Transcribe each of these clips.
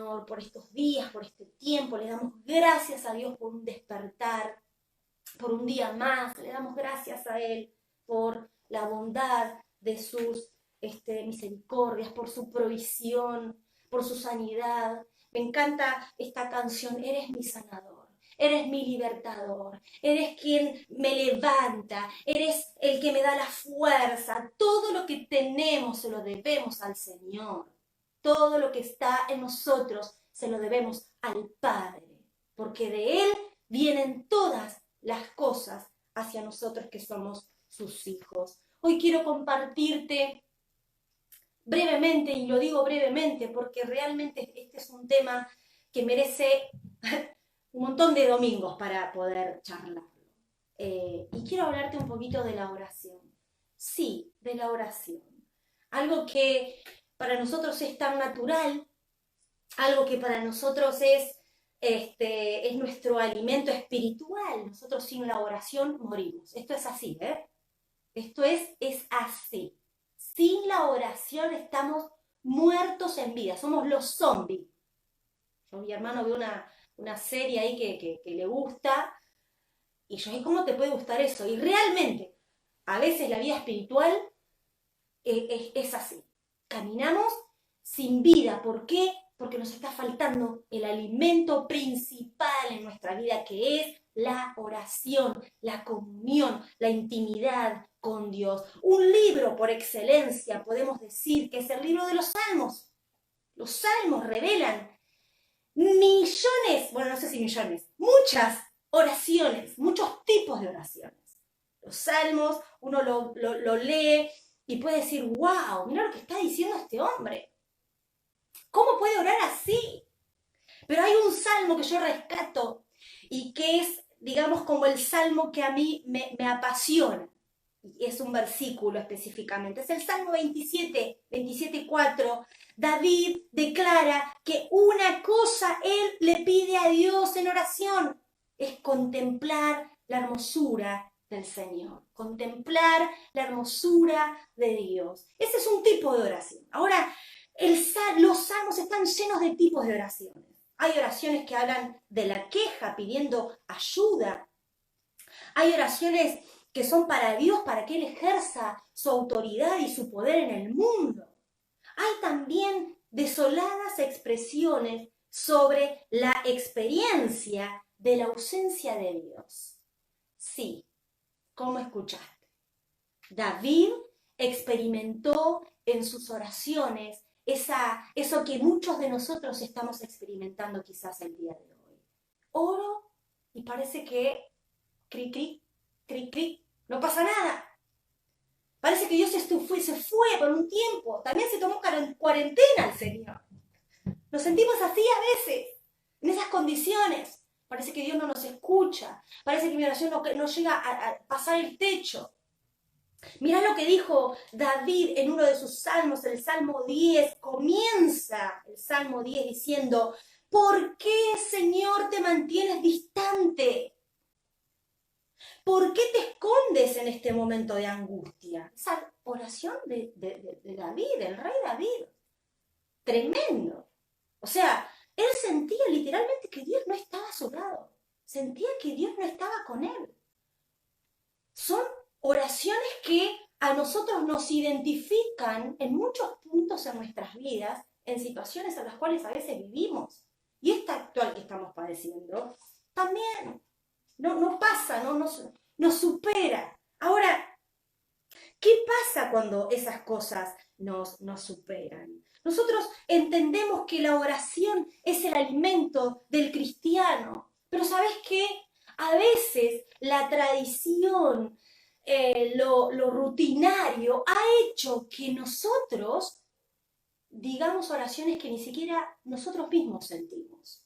Señor, por estos días, por este tiempo. Le damos gracias a Dios por un despertar, por un día más. Le damos gracias a Él por la bondad de sus misericordias, por su provisión, por su sanidad. Me encanta esta canción, eres mi sanador, eres mi libertador, eres quien me levanta, eres el que me da la fuerza. Todo lo que tenemos se lo debemos al Señor. Todo lo que está en nosotros se lo debemos al Padre, porque de Él vienen todas las cosas hacia nosotros que somos sus hijos. Hoy quiero compartirte brevemente, y lo digo brevemente porque realmente este es un tema que merece un montón de domingos para poder charlarlo. Y quiero hablarte un poquito de la oración. Sí, de la oración. Algo que para nosotros es tan natural, algo que para nosotros es nuestro alimento espiritual. Nosotros sin la oración morimos. Esto es así, ¿eh? Esto es así. Sin la oración estamos muertos en vida, somos los zombies. Yo, mi hermano ve una serie ahí que le gusta, y yo, ¿y cómo te puede gustar eso? Y realmente, a veces la vida espiritual es así. Caminamos sin vida. ¿Por qué? Porque nos está faltando el alimento principal en nuestra vida, que es la oración, la comunión, la intimidad con Dios. Un libro por excelencia, podemos decir, que es el libro de los Salmos. Los Salmos revelan millones, bueno, no sé si millones, muchas oraciones, muchos tipos de oraciones. Los Salmos, uno lo lee y puede decir, wow, mira lo que está diciendo este hombre. ¿Cómo puede orar así? Pero hay un salmo que yo rescato y que es, digamos, como el salmo que a mí me apasiona. Y es un versículo específicamente. Es el Salmo 27:4. David declara que una cosa él le pide a Dios en oración. Es contemplar la hermosura del Señor. Contemplar la hermosura de Dios. Ese es un tipo de oración. Ahora, los salmos están llenos de tipos de oraciones. Hay oraciones que hablan de la queja, pidiendo ayuda. Hay oraciones que son para Dios, para que Él ejerza su autoridad y su poder en el mundo. Hay también desoladas expresiones sobre la experiencia de la ausencia de Dios. Sí, ¿cómo escuchaste? David experimentó en sus oraciones eso que muchos de nosotros estamos experimentando quizás el día de hoy. Oro y parece que cric, cric, cric, cric, no pasa nada. Parece que Dios se fue por un tiempo. También se tomó cuarentena el Señor. Nos sentimos así a veces, en esas condiciones. Parece que Dios no nos escucha. Parece que mi oración no llega a pasar el techo. Mirá lo que dijo David en uno de sus salmos, el Salmo 10. Comienza el Salmo 10 diciendo, ¿por qué, Señor, te mantienes distante? ¿Por qué te escondes en este momento de angustia? Esa oración de David, del rey David. Tremendo. O sea, él sentía literalmente que Dios no estaba a su lado. Sentía que Dios no estaba con él. Son oraciones que a nosotros nos identifican en muchos puntos en nuestras vidas, en situaciones en las cuales a veces vivimos. Y esta actual que estamos padeciendo, también no pasa, nos supera. Ahora, ¿qué pasa cuando esas cosas nos superan? Nosotros entendemos que la oración es el alimento del cristiano, pero ¿sabes qué? A veces la tradición, lo rutinario ha hecho que nosotros digamos oraciones que ni siquiera nosotros mismos sentimos.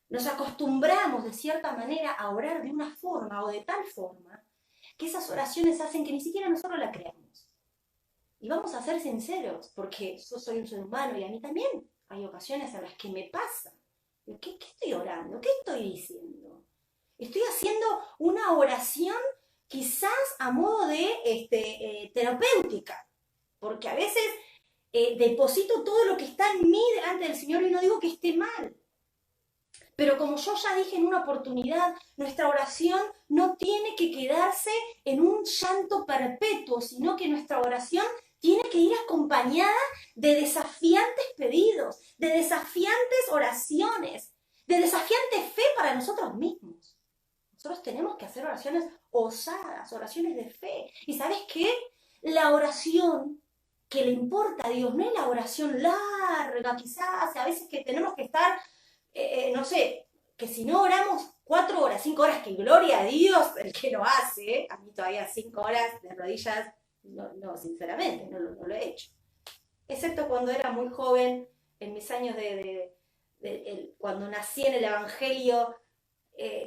Nos acostumbramos de cierta manera a orar de una forma o de tal forma que esas oraciones hacen que ni siquiera nosotros la creamos. Y vamos a ser sinceros, porque yo soy un ser humano y a mí también hay ocasiones en las que me pasa. ¿Qué estoy orando? ¿Qué estoy diciendo? Estoy haciendo una oración quizás a modo de terapéutica, porque a veces deposito todo lo que está en mí delante del Señor y no digo que esté mal. Pero como yo ya dije en una oportunidad, nuestra oración no tiene que quedarse en un llanto perpetuo, sino que nuestra oración tiene que ir acompañada de desafiantes pedidos, de desafiantes oraciones, de desafiante fe para nosotros mismos. Nosotros tenemos que hacer oraciones osadas, oraciones de fe. ¿Y sabes qué? La oración que le importa a Dios no es la oración larga, quizás, a veces que tenemos que estar no sé, que si no oramos 4 horas, 5 horas, que gloria a Dios el que lo hace, a mí todavía 5 horas de rodillas, no sinceramente, no lo he hecho. Excepto cuando era muy joven, en mis años cuando nací en el Evangelio,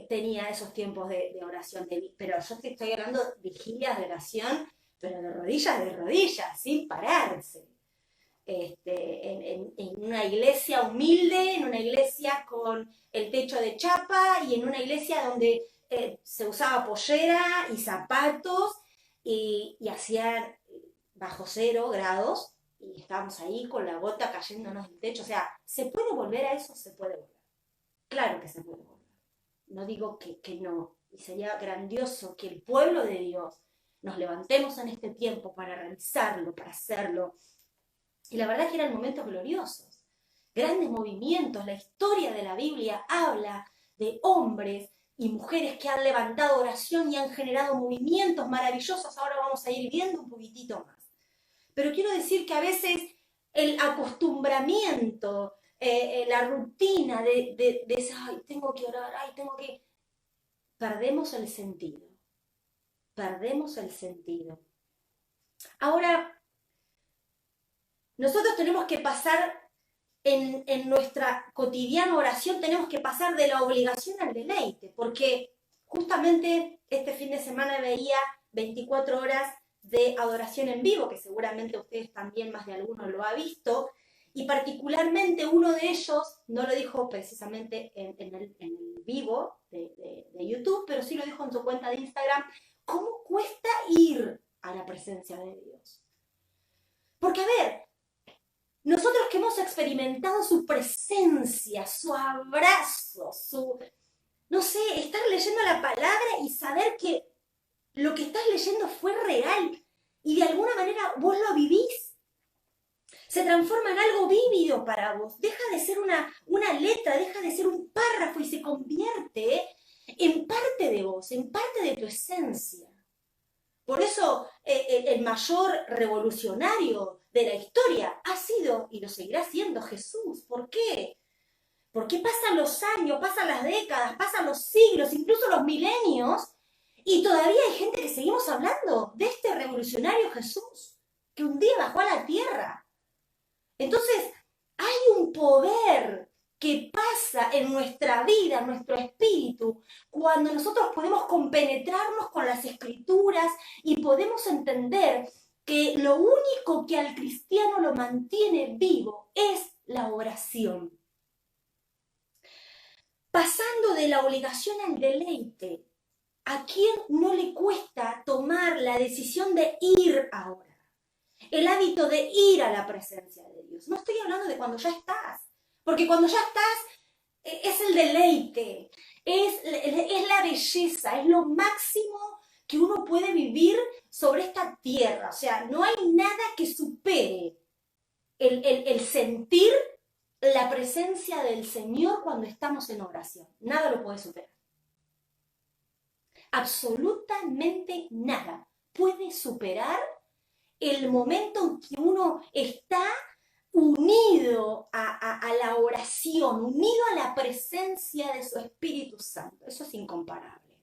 tenía esos tiempos de oración, pero yo te estoy hablando de vigilias de oración, pero de rodillas, sin pararse en una iglesia humilde, en una iglesia con el techo de chapa y en una iglesia donde se usaba pollera y zapatos y hacían bajo 0 grados y estábamos ahí con la gota cayéndonos del techo. O sea, ¿se puede volver a eso? Se puede volver. Claro que se puede volver. No digo que no. Y sería grandioso que el pueblo de Dios nos levantemos en este tiempo para realizarlo, para hacerlo. Y la verdad es que eran momentos gloriosos, grandes movimientos. La historia de la Biblia habla de hombres y mujeres que han levantado oración y han generado movimientos maravillosos. Ahora vamos a ir viendo un poquitito más. Pero quiero decir que a veces el acostumbramiento, la rutina de ay, tengo que orar, ay, tengo que... Perdemos el sentido. Perdemos el sentido. Ahora, nosotros tenemos que pasar en nuestra cotidiana oración, tenemos que pasar de la obligación al deleite, porque justamente este fin de semana veía 24 horas de adoración en vivo, que seguramente ustedes también más de alguno lo ha visto, y particularmente uno de ellos, no lo dijo precisamente en el vivo de YouTube, pero sí lo dijo en su cuenta de Instagram, ¿cómo cuesta ir a la presencia de Dios? Porque, a ver, nosotros que hemos experimentado su presencia, su abrazo, no sé, estar leyendo la palabra y saber que lo que estás leyendo fue real y de alguna manera vos lo vivís, se transforma en algo vívido para vos, deja de ser una letra, deja de ser un párrafo y se convierte en parte de vos, en parte de tu esencia. Por eso el mayor revolucionario de la historia ha sido y lo seguirá siendo Jesús. ¿Por qué? Porque pasan los años, pasan las décadas, pasan los siglos, incluso los milenios, y todavía hay gente que seguimos hablando de este revolucionario Jesús, que un día bajó a la tierra. Entonces, hay un poder que pasa en nuestra vida, en nuestro espíritu, cuando nosotros podemos compenetrarnos con las escrituras y podemos entender que lo único que al cristiano lo mantiene vivo es la oración. Pasando de la obligación al deleite, ¿a quién no le cuesta tomar la decisión de ir ahora? El hábito de ir a la presencia de Dios. No estoy hablando de cuando ya estás, porque cuando ya estás es el deleite, es la belleza, es lo máximo que uno puede vivir sobre esta tierra. O sea, no hay nada que supere el sentir la presencia del Señor cuando estamos en oración. Nada lo puede superar. Absolutamente nada puede superar el momento en que uno está unido a la oración, unido a la presencia de su Espíritu Santo. Eso es incomparable.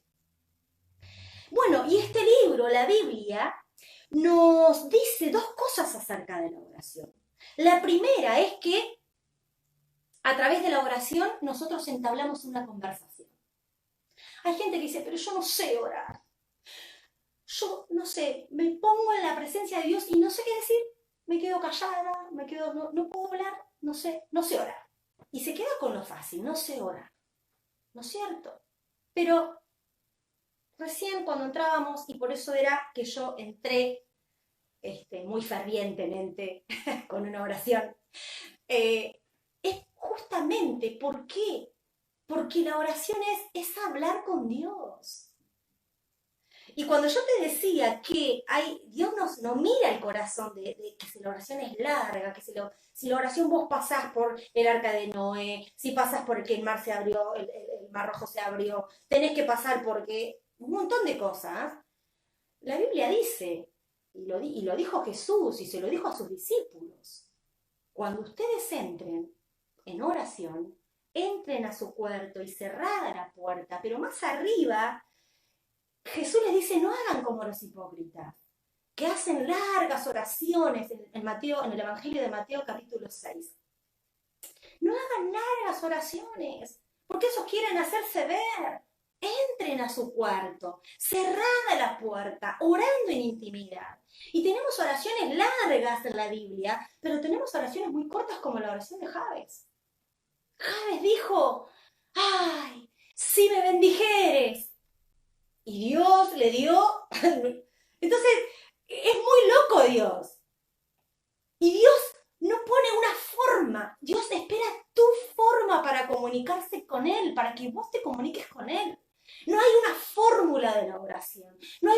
Bueno, y este libro, la Biblia, nos dice 2 cosas acerca de la oración. La primera es que a través de la oración nosotros entablamos una conversación. Hay gente que dice, pero yo no sé orar. Yo, no sé, me pongo en la presencia de Dios y no sé qué decir. Me quedo callada, no puedo hablar, no sé orar. Y se queda con lo fácil, no sé orar. ¿No es cierto? Pero recién cuando entrábamos, y por eso era que yo entré muy fervientemente con una oración, es justamente ¿por qué? Porque la oración es hablar con Dios. Y cuando yo te decía que Dios no mira el corazón de que si la oración es larga, que si la oración vos pasás por el arca de Noé, si pasás por que el mar se abrió, el mar rojo se abrió, tenés que pasar porque un montón de cosas. La Biblia dice, y lo dijo Jesús, y se lo dijo a sus discípulos, cuando ustedes entren en oración, entren a su cuarto y cerrada la puerta, pero más arriba Jesús les dice, no hagan como los hipócritas, que hacen largas oraciones en el Evangelio de Mateo capítulo 6. No hagan largas oraciones, porque esos quieren hacerse ver. Entren a su cuarto, cerrada la puerta, orando en intimidad. Y tenemos oraciones largas en la Biblia, pero tenemos oraciones muy cortas como la oración de Jabes. Jabes dijo, ay, si me bendijeres, y Dios le dio. Entonces, es muy loco Dios. Y Dios no pone una forma. Dios espera tu forma para comunicarse con Él, para que vos te comuniques con Él. No hay una fórmula de la oración. No hay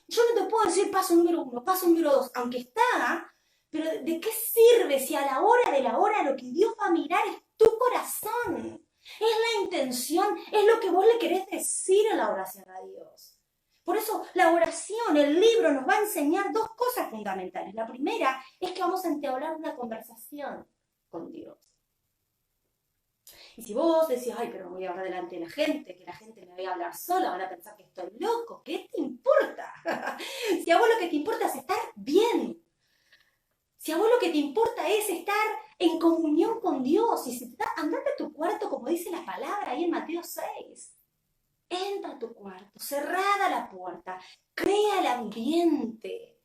yo no te puedo decir paso número 1, paso número 2, aunque está, pero ¿de qué sirve si a la hora de la hora lo que Dios va a mirar es tu corazón? Es la intención, es lo que vos le querés decir en la oración a Dios. Por eso la oración, el libro nos va a enseñar dos cosas fundamentales. La primera es que vamos a entablar una conversación con Dios. Y si vos decís, ay, pero voy a hablar delante de la gente, que la gente me vaya a hablar sola, van a pensar que estoy loco, ¿qué te importa? Si a vos lo que te importa es estar bien. Si a vos lo que te importa es estar en comunión con Dios, y si andate a tu cuarto, como dice la palabra ahí en Mateo 6. Entra a tu cuarto, cerrada la puerta, crea el ambiente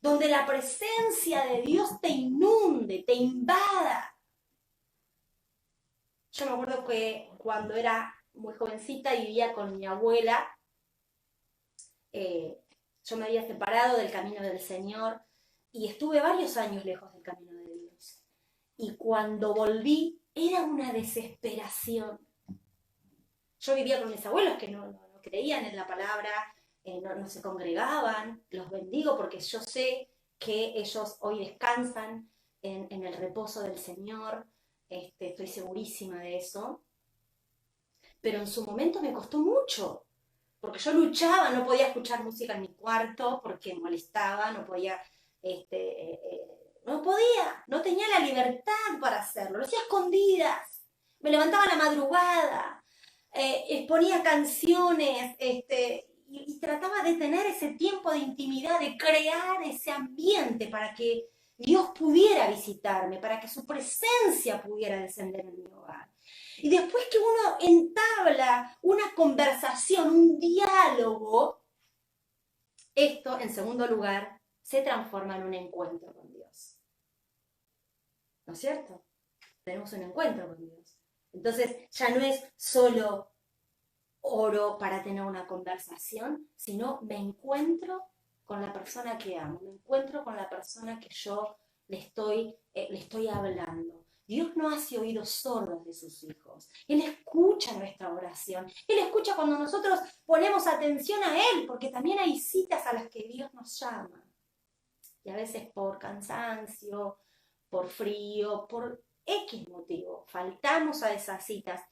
donde la presencia de Dios te inunde, te invada. Yo me acuerdo que cuando era muy jovencita y vivía con mi abuela, yo me había separado del camino del Señor y estuve varios años lejos del camino de Dios. Y cuando volví, era una desesperación. Yo vivía con mis abuelos que no creían en la palabra, no se congregaban, los bendigo porque yo sé que ellos hoy descansan en el reposo del Señor, estoy segurísima de eso, pero en su momento me costó mucho, porque yo luchaba, no podía escuchar música en mi cuarto porque molestaba, no tenía la libertad para hacerlo, lo hacía a escondidas, me levantaba a la madrugada, ponía canciones, y trataba de tener ese tiempo de intimidad, de crear ese ambiente para que Dios pudiera visitarme, para que su presencia pudiera descender en mi hogar. Y después que uno entabla una conversación, un diálogo, esto, en segundo lugar, se transforma en un encuentro con Dios. ¿No es cierto? Tenemos un encuentro con Dios. Entonces, ya no es solo oro para tener una conversación, sino me encuentro con la persona que amo, me encuentro con la persona que yo le estoy hablando. Dios no hace oídos sordos de sus hijos. Él escucha nuestra oración. Él escucha cuando nosotros ponemos atención a Él, porque también hay citas a las que Dios nos llama. Y a veces por cansancio, por frío, por X motivo, faltamos a esas citas.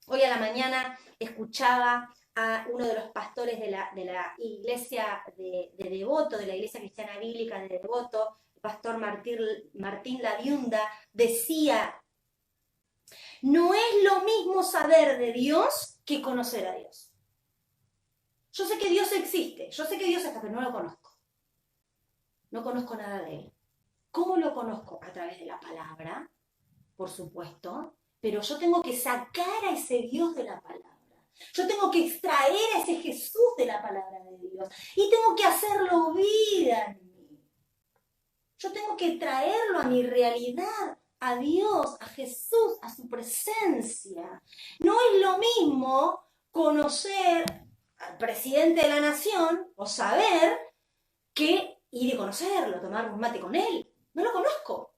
Hoy a la mañana escuchaba a uno de los pastores de la iglesia de Devoto, de la iglesia cristiana bíblica de Devoto, el pastor Martín Laviunda, decía, no es lo mismo saber de Dios que conocer a Dios. Yo sé que Dios existe, yo sé que Dios está, pero no lo conozco. No conozco nada de Él. ¿Cómo lo conozco? A través de la palabra, por supuesto, pero yo tengo que sacar a ese Dios de la palabra. Yo tengo que extraer a ese Jesús de la palabra de Dios. Y tengo que hacerlo vida en mí. Yo tengo que traerlo a mi realidad, a Dios, a Jesús, a su presencia. No es lo mismo conocer al presidente de la nación o saber que ir y conocerlo, tomar un mate con él. No lo conozco.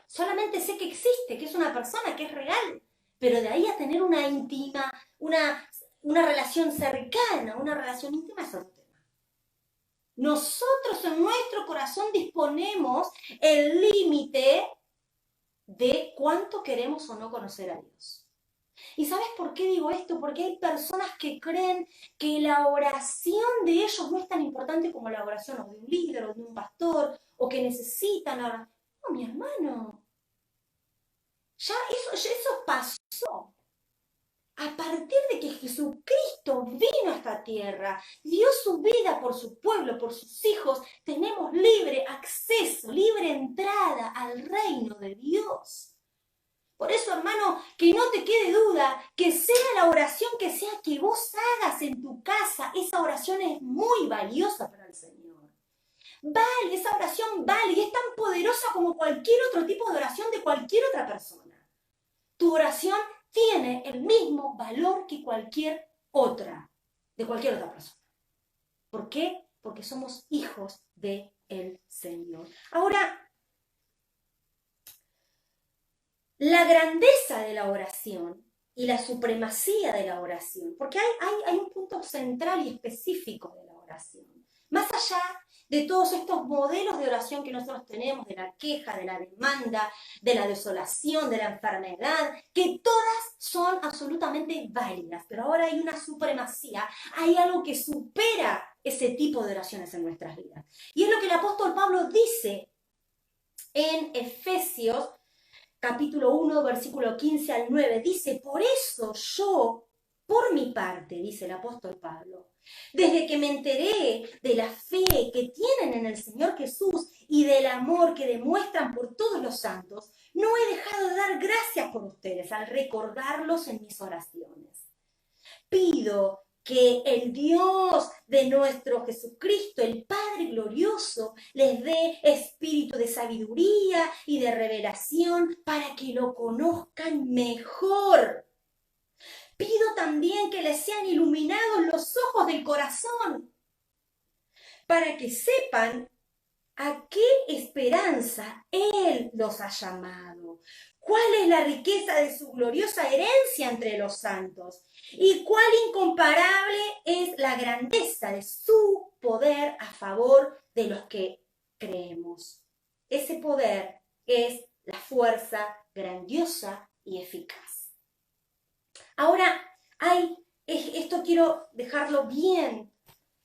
Solamente sé que existe, que es una persona, que es real. Pero de ahí a tener una íntima, una relación cercana, una relación íntima es otro tema. Nosotros en nuestro corazón disponemos el límite de cuánto queremos o no conocer a Dios. ¿Y sabes por qué digo esto? Porque hay personas que creen que la oración de ellos no es tan importante como la oración o de un líder o de un pastor, o que necesitan orar. No, mi hermano, ya eso pasó. A partir de que Jesucristo vino a esta tierra, dio su vida por su pueblo, por sus hijos, tenemos libre acceso, libre entrada al reino de Dios. Por eso, hermano, que no te quede duda, que sea la oración que sea que vos hagas en tu casa, esa oración es muy valiosa para el Señor. Vale, esa oración vale y es tan poderosa como cualquier otro tipo de oración de cualquier otra persona. Tu oración tiene el mismo valor que cualquier otra, de cualquier otra persona. ¿Por qué? Porque somos hijos del Señor. Ahora, la grandeza de la oración y la supremacía de la oración, porque hay un punto central y específico de la oración. Más allá de todos estos modelos de oración que nosotros tenemos, de la queja, de la demanda, de la desolación, de la enfermedad, que todas son absolutamente válidas, pero ahora hay una supremacía, hay algo que supera ese tipo de oraciones en nuestras vidas. Y es lo que el apóstol Pablo dice en Efesios capítulo 1, versículo 15 al 9, dice, por eso yo, por mi parte, dice el apóstol Pablo, desde que me enteré de la fe que tienen en el Señor Jesús y del amor que demuestran por todos los santos, no he dejado de dar gracias por ustedes al recordarlos en mis oraciones. Pido que el Dios de nuestro Jesucristo, el Padre glorioso, les dé espíritu de sabiduría y de revelación para que lo conozcan mejor. Pido también que les sean iluminados los ojos del corazón, para que sepan a qué esperanza Él los ha llamado, cuál es la riqueza de su gloriosa herencia entre los santos y cuál incomparable es la grandeza de su poder a favor de los que creemos. Ese poder es la fuerza grandiosa y eficaz. Ahora, esto quiero dejarlo bien,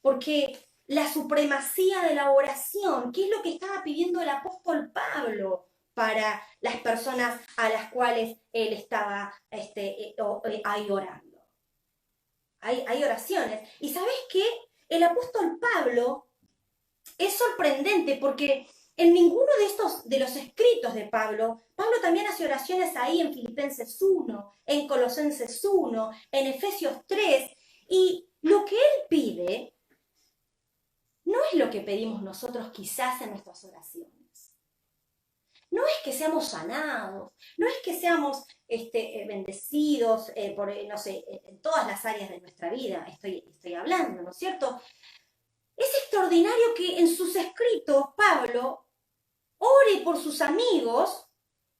porque la supremacía de la oración, ¿qué es lo que estaba pidiendo el apóstol Pablo para las personas a las cuales él estaba ahí orando? Hay oraciones. ¿Y sabes qué? El apóstol Pablo es sorprendente porque en ninguno de los escritos de Pablo también hace oraciones ahí en Filipenses 1, en Colosenses 1, en Efesios 3, y lo que él pide no es lo que pedimos nosotros quizás en nuestras oraciones. No es que seamos sanados, no es que seamos bendecidos no sé, en todas las áreas de nuestra vida, estoy hablando, ¿no es cierto? Es extraordinario que en sus escritos Pablo ore por sus amigos,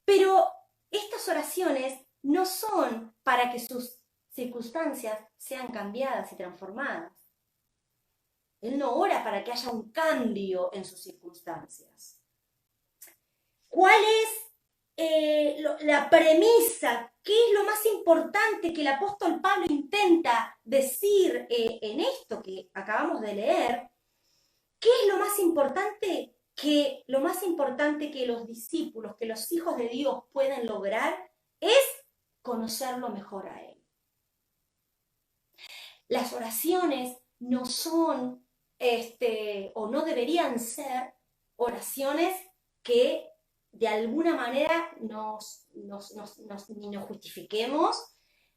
pero estas oraciones no son para que sus circunstancias sean cambiadas y transformadas. Él no ora para que haya un cambio en sus circunstancias. ¿Cuál es la premisa? ¿Qué es lo más importante que el apóstol Pablo intenta decir en esto que acabamos de leer? ¿Qué es lo más importante? Que lo más importante que los discípulos, que los hijos de Dios pueden lograr es conocerlo mejor a Él. Las oraciones no son, o no deberían ser oraciones que de alguna manera ni nos justifiquemos,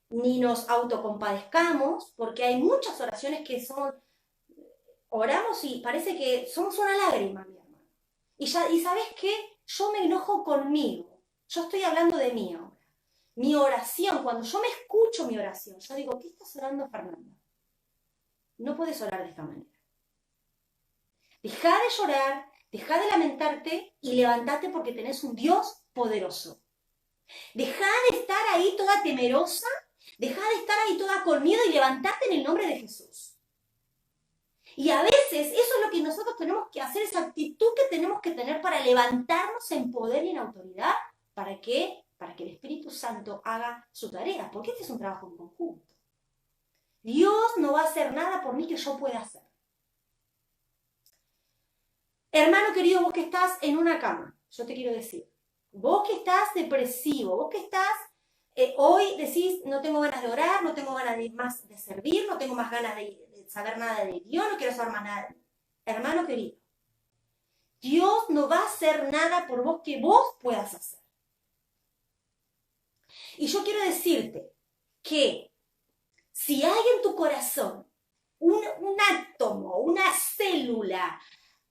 ni nos autocompadezcamos, porque hay muchas oraciones que oramos y parece que somos una lágrima, mi hermano. Y ¿sabes qué? Yo me enojo conmigo. Yo estoy hablando de mí ahora. Mi oración, cuando yo me escucho mi oración, yo digo, ¿qué estás orando, Fernanda? No puedes orar de esta manera. Deja de llorar, deja de lamentarte y levántate porque tenés un Dios poderoso. Deja de estar ahí toda temerosa, deja de estar ahí toda con miedo y levántate en el nombre de Jesús. Y a veces eso es lo que nosotros tenemos que hacer, esa actitud que tenemos que tener para levantarnos en poder y en autoridad. ¿Para qué? Para que el Espíritu Santo haga su tarea, porque este es un trabajo en conjunto. Dios no va a hacer nada por mí que yo pueda hacer. Hermano querido, vos que estás en una cama, yo te quiero decir, vos que estás depresivo, vos que estás, hoy decís, no tengo ganas de orar, no tengo ganas más de servir, no tengo más ganas de saber nada de Dios, no quiero saber más nada. Hermano querido, Dios no va a hacer nada por vos que vos puedas hacer. Y yo quiero decirte que si hay en tu corazón un átomo, una célula,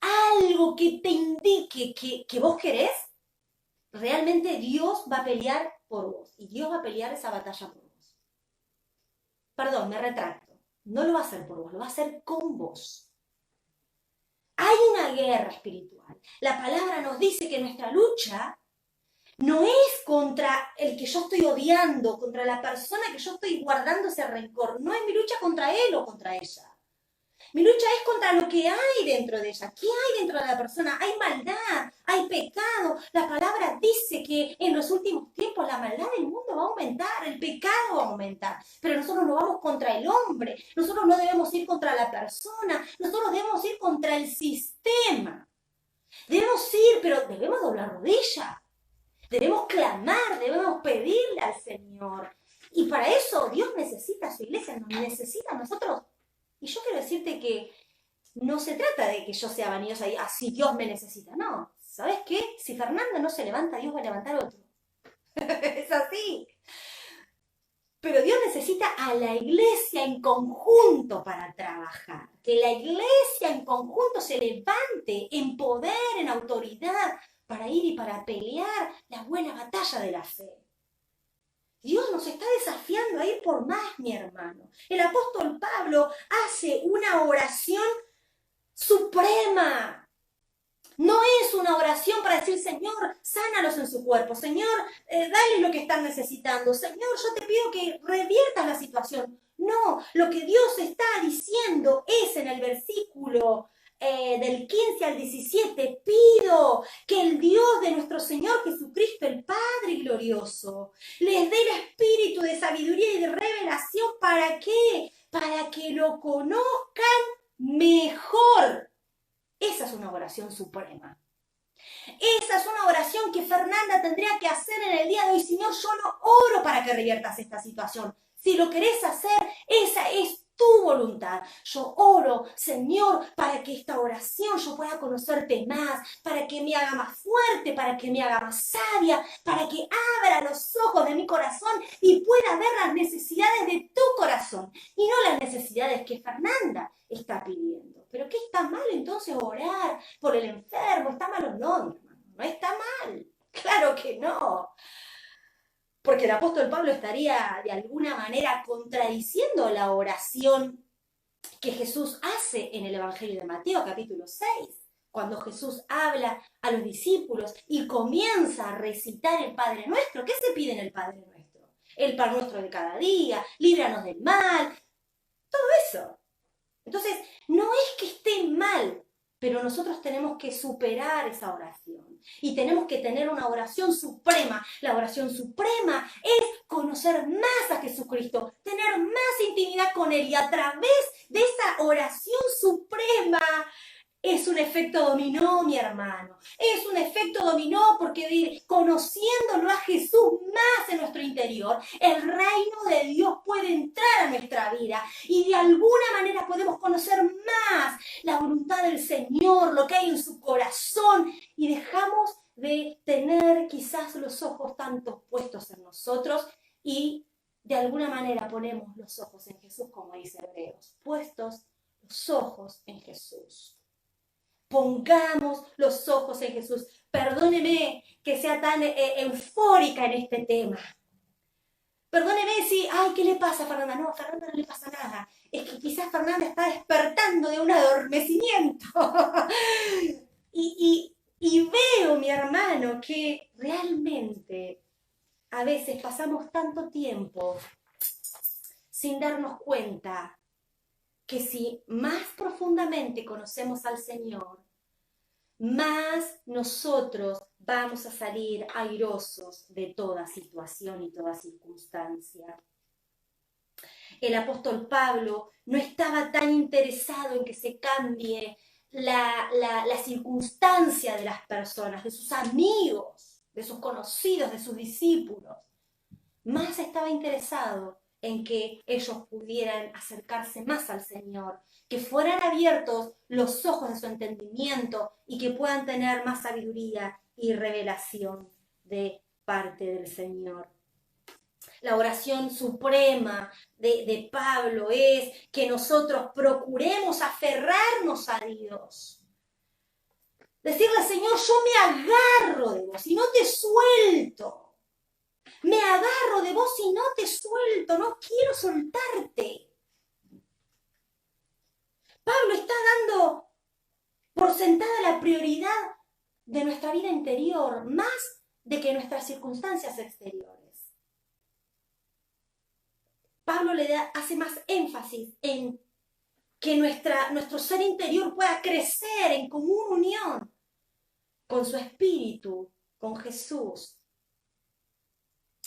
algo que te indique que vos querés, realmente Dios va a pelear por vos. Y Dios va a pelear esa batalla por vos. Perdón, me retracto. No lo va a hacer por vos, lo va a hacer con vos. Hay una guerra espiritual. La palabra nos dice que nuestra lucha no es contra el que yo estoy odiando, contra la persona que yo estoy guardando ese rencor. No es mi lucha contra él o contra ella. Mi lucha es contra lo que hay dentro de ella. ¿Qué hay dentro de la persona? Hay maldad, hay pecado. La palabra dice que en los últimos tiempos la maldad del mundo va a aumentar, el pecado va a aumentar. Pero nosotros no vamos contra el hombre, nosotros no debemos ir contra la persona, nosotros debemos ir contra el sistema. Debemos ir, pero debemos doblar rodilla. Debemos clamar, debemos pedirle al Señor. Y para eso Dios necesita a su iglesia, nos necesita a nosotros. Y yo quiero decirte que no se trata de que yo sea vanidosa y así Dios me necesita. No, ¿sabes qué? Si Fernanda no se levanta, Dios va a levantar otro. Es así. Pero Dios necesita a la iglesia en conjunto para trabajar. Que la iglesia en conjunto se levante en poder, en autoridad, para ir y para pelear la buena batalla de la fe. Dios nos está desafiando a ir por más, mi hermano. El apóstol Pablo hace una oración suprema. No es una oración para decir, Señor, sánalos en su cuerpo. Señor, dale lo que están necesitando. Señor, yo te pido que reviertas la situación. No, lo que Dios está diciendo es en el versículo del 15 al 17, pido que el Dios de nuestro Señor Jesucristo, el Padre glorioso, les dé el espíritu de sabiduría y de revelación. ¿Para qué? Para que lo conozcan mejor. Esa es una oración suprema. Esa es una oración que Fernanda tendría que hacer en el día de hoy. Señor, yo no oro para que reviertas esta situación. Si lo querés hacer, esa es tu voluntad. Yo oro, Señor, para que esta oración yo pueda conocerte más, para que me haga más fuerte, para que me haga más sabia, para que abra los ojos de mi corazón y pueda ver las necesidades de tu corazón y no las necesidades que Fernanda está pidiendo. ¿Pero qué está mal entonces orar por el enfermo? ¿Está mal o no, mi hermano? No está mal. Claro que no. Porque el apóstol Pablo estaría de alguna manera contradiciendo la oración que Jesús hace en el Evangelio de Mateo, capítulo 6, cuando Jesús habla a los discípulos y comienza a recitar el Padre Nuestro. ¿Qué se pide en el Padre Nuestro? El pan nuestro de cada día, líbranos del mal, todo eso. Entonces, no es que esté mal, pero nosotros tenemos que superar esa oración y tenemos que tener una oración suprema. La oración suprema es conocer más a Jesucristo, tener más intimidad con Él y a través de esa oración suprema es un efecto dominó, mi hermano. Es un efecto dominó porque conociéndolo a Jesús más en nuestro interior, el reino de Dios puede entrar a nuestra vida y de alguna manera podemos conocer más la voluntad del Señor, lo que hay en su corazón y dejamos de tener quizás los ojos tanto puestos en nosotros y de alguna manera ponemos los ojos en Jesús, como dice Hebreos, puestos los ojos en Jesús. Pongamos los ojos en Jesús. Perdóneme que sea tan eufórica en este tema. Perdóneme si, ay, ¿qué le pasa a Fernanda? No, a Fernanda no le pasa nada. Es que quizás Fernanda está despertando de un adormecimiento. y veo, mi hermano, que realmente a veces pasamos tanto tiempo sin darnos cuenta que si más profundamente conocemos al Señor, más nosotros vamos a salir airosos de toda situación y toda circunstancia. El apóstol Pablo no estaba tan interesado en que se cambie la circunstancia de las personas, de sus amigos, de sus conocidos, de sus discípulos. Más estaba interesado en que ellos pudieran acercarse más al Señor, que fueran abiertos los ojos de su entendimiento y que puedan tener más sabiduría y revelación de parte del Señor. La oración suprema de Pablo es que nosotros procuremos aferrarnos a Dios. Decirle, Señor, yo me agarro de vos y no te suelto. Me agarro de vos y no te suelto, no quiero soltarte. Pablo está dando por sentada la prioridad de nuestra vida interior, más de que nuestras circunstancias exteriores. Pablo hace más énfasis en que nuestro ser interior pueda crecer en común unión con su espíritu, con Jesús.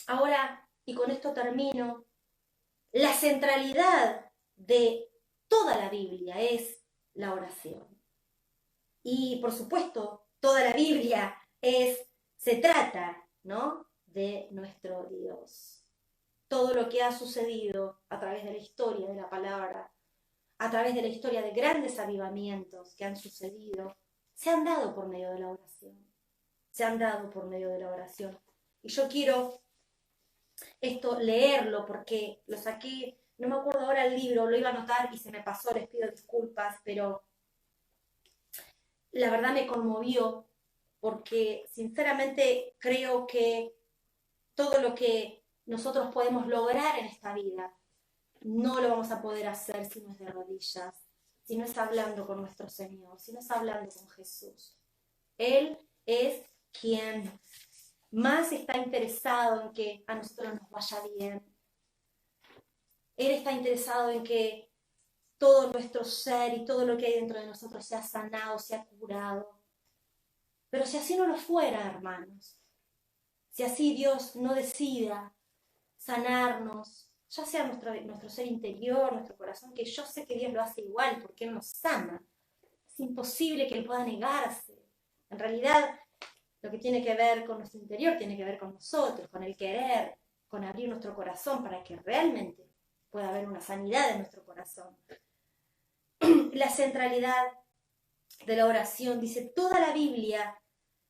Ahora, y con esto termino, la centralidad de toda la Biblia es la oración. Y por supuesto, toda la Biblia se trata, ¿no?, de nuestro Dios. Todo lo que ha sucedido a través de la historia de la palabra, a través de la historia de grandes avivamientos que han sucedido, se han dado por medio de la oración. Se han dado por medio de la oración. Y yo quiero esto leerlo porque lo saqué, no me acuerdo ahora el libro, lo iba a anotar y se me pasó, les pido disculpas, pero la verdad me conmovió porque sinceramente creo que todo lo que nosotros podemos lograr en esta vida no lo vamos a poder hacer si no es de rodillas, si no es hablando con nuestro Señor, si no es hablando con Jesús. Él es quien más está interesado en que a nosotros nos vaya bien. Él está interesado en que todo nuestro ser y todo lo que hay dentro de nosotros sea sanado, sea curado. Pero si así no lo fuera, hermanos, si así Dios no decida sanarnos, ya sea nuestro ser interior, nuestro corazón, que yo sé que Dios lo hace igual porque Él nos sana. Es imposible que Él pueda negarse. En realidad, lo que tiene que ver con nuestro interior tiene que ver con nosotros, con el querer, con abrir nuestro corazón para que realmente pueda haber una sanidad en nuestro corazón. La centralidad de la oración, dice, toda la Biblia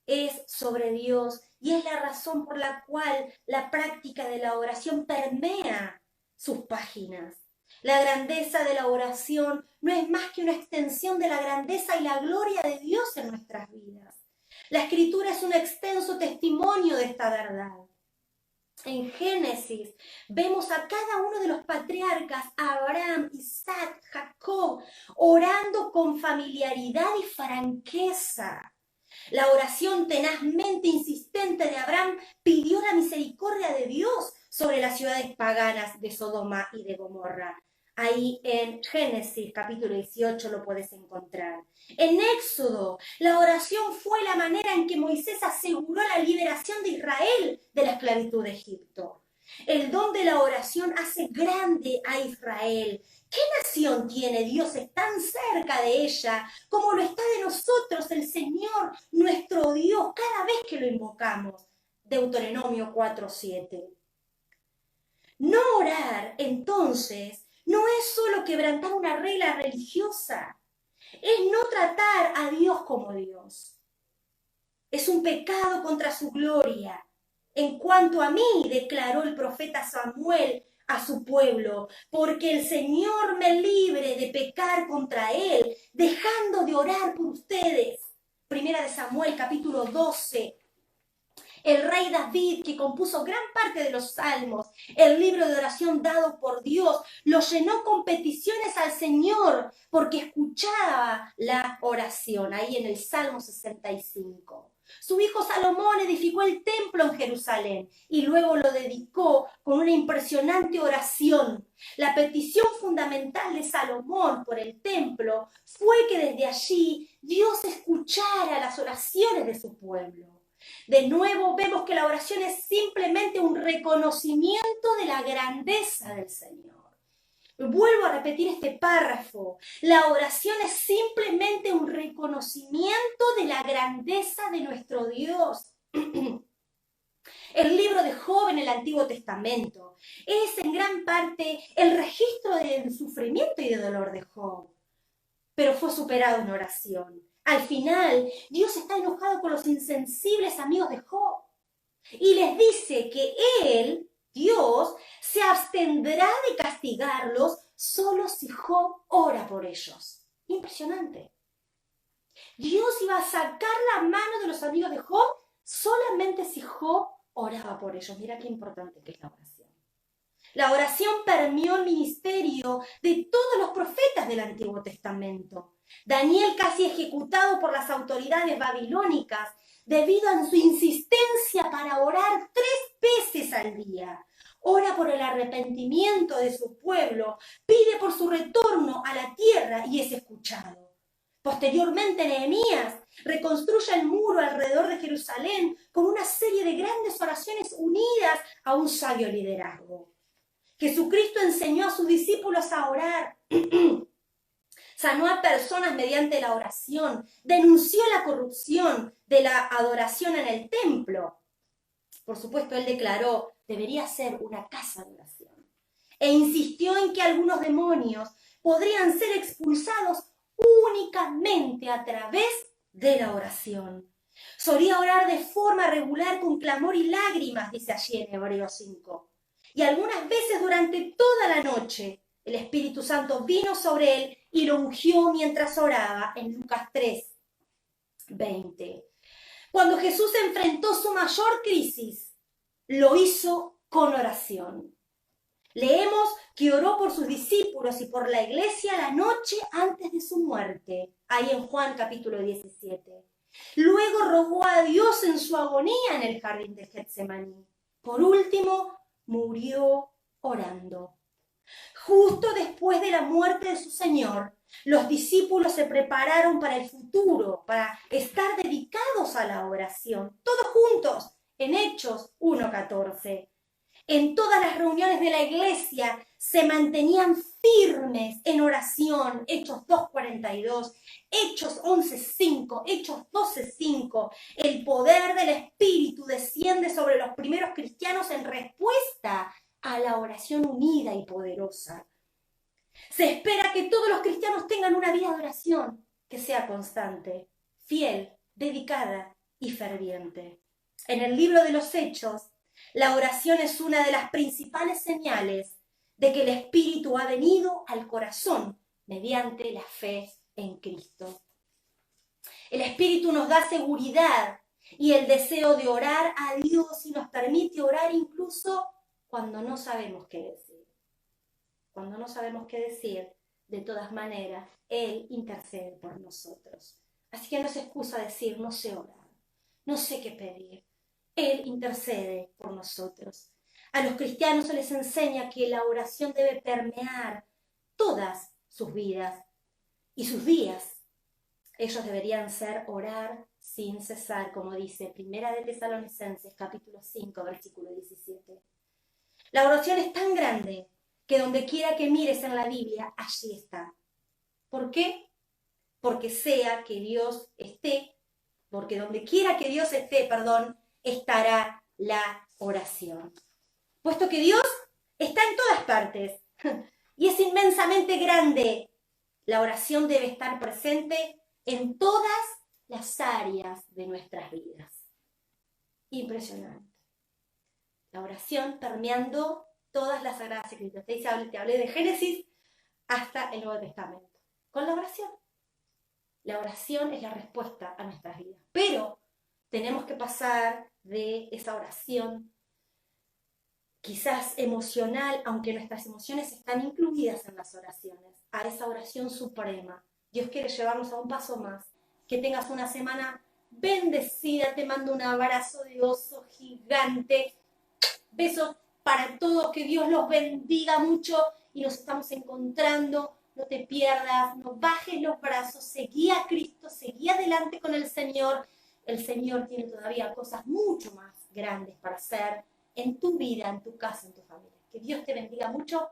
es sobre Dios y es la razón por la cual la práctica de la oración permea sus páginas. La grandeza de la oración no es más que una extensión de la grandeza y la gloria de Dios en nuestras vidas. La Escritura es un extenso testimonio de esta verdad. En Génesis vemos a cada uno de los patriarcas, Abraham, Isaac, Jacob, orando con familiaridad y franqueza. La oración tenazmente insistente de Abraham pidió la misericordia de Dios sobre las ciudades paganas de Sodoma y de Gomorra. Ahí en Génesis capítulo 18 lo puedes encontrar. En Éxodo, la oración fue la manera en que Moisés aseguró la liberación de Israel de la esclavitud de Egipto. El don de la oración hace grande a Israel. ¿Qué nación tiene dioses tan cerca de ella como lo está de nosotros el Señor, nuestro Dios, cada vez que lo invocamos? Deuteronomio 4:7. No orar, entonces, no es solo quebrantar una regla religiosa, es no tratar a Dios como Dios. Es un pecado contra su gloria. En cuanto a mí, declaró el profeta Samuel a su pueblo, porque el Señor me libre de pecar contra Él, dejando de orar por ustedes. Primera de Samuel, capítulo 12. El rey David, que compuso gran parte de los salmos, el libro de oración dado por Dios, lo llenó con peticiones al Señor porque escuchaba la oración, ahí en el Salmo 65. Su hijo Salomón edificó el templo en Jerusalén y luego lo dedicó con una impresionante oración. La petición fundamental de Salomón por el templo fue que desde allí Dios escuchara las oraciones de su pueblo. De nuevo vemos que la oración es simplemente un reconocimiento de la grandeza del Señor. Vuelvo a repetir este párrafo. La oración es simplemente un reconocimiento de la grandeza de nuestro Dios. El libro de Job en el Antiguo Testamento es en gran parte el registro del sufrimiento y de dolor de Job, pero fue superado en oración. Al final, Dios está enojado con los insensibles amigos de Job y les dice que Él, Dios, se abstendrá de castigarlos solo si Job ora por ellos. Impresionante. Dios iba a sacar la mano de los amigos de Job solamente si Job oraba por ellos. Mira qué importante que es la oración. La oración permeó el ministerio de todos los profetas del Antiguo Testamento. Daniel, casi ejecutado por las autoridades babilónicas, debido a su insistencia para orar 3 veces al día. Ora por el arrepentimiento de su pueblo, pide por su retorno a la tierra y es escuchado. Posteriormente, Nehemías reconstruye el muro alrededor de Jerusalén con una serie de grandes oraciones unidas a un sabio liderazgo. Jesucristo enseñó a sus discípulos a orar. Sanó a personas mediante la oración, denunció la corrupción de la adoración en el templo. Por supuesto, él declaró, debería ser una casa de oración. E insistió en que algunos demonios podrían ser expulsados únicamente a través de la oración. Solía orar de forma regular con clamor y lágrimas, dice allí en Hebreos 5. Y algunas veces durante toda la noche el Espíritu Santo vino sobre él y lo ungió mientras oraba en Lucas 3, 20. Cuando Jesús enfrentó su mayor crisis, lo hizo con oración. Leemos que oró por sus discípulos y por la iglesia la noche antes de su muerte, ahí en Juan capítulo 17. Luego rogó a Dios en su agonía en el jardín de Getsemaní. Por último, murió orando. Justo después de la muerte de su Señor, los discípulos se prepararon para el futuro, para estar dedicados a la oración, todos juntos, en Hechos 1:14. En todas las reuniones de la iglesia se mantenían firmes en oración, Hechos 2:42, Hechos 11:5, Hechos 12:5. El poder del Espíritu desciende sobre los primeros cristianos en respuesta a la oración unida y poderosa. Se espera que todos los cristianos tengan una vida de oración que sea constante, fiel, dedicada y ferviente. En el libro de los Hechos, la oración es una de las principales señales de que el Espíritu ha venido al corazón mediante la fe en Cristo. El Espíritu nos da seguridad y el deseo de orar a Dios y nos permite orar incluso cuando no sabemos qué decir. Cuando no sabemos qué decir, de todas maneras, Él intercede por nosotros. Así que no es excusa decir, no sé orar, no sé qué pedir. Él intercede por nosotros. A los cristianos se les enseña que la oración debe permear todas sus vidas y sus días. Ellos deberían ser orar sin cesar, como dice Primera de Tesalonicenses, capítulo 5, versículo 17. La oración es tan grande que donde quiera que mires en la Biblia, allí está. ¿Por qué? Porque donde quiera que Dios esté, estará la oración. Puesto que Dios está en todas partes y es inmensamente grande, la oración debe estar presente en todas las áreas de nuestras vidas. Impresionante. La oración permeando todas las Sagradas Escrituras. Te hablé de Génesis hasta el Nuevo Testamento. Con la oración. La oración es la respuesta a nuestras vidas. Pero tenemos que pasar de esa oración, quizás emocional, aunque nuestras emociones están incluidas en las oraciones, a esa oración suprema. Dios quiere llevarnos a un paso más. Que tengas una semana bendecida. Te mando un abrazo de oso gigante. Besos para todos. Que Dios los bendiga mucho y nos estamos encontrando. No te pierdas, no bajes los brazos. Seguí a Cristo, seguí adelante con el Señor. El Señor tiene todavía cosas mucho más grandes para hacer en tu vida, en tu casa, en tu familia. Que Dios te bendiga mucho.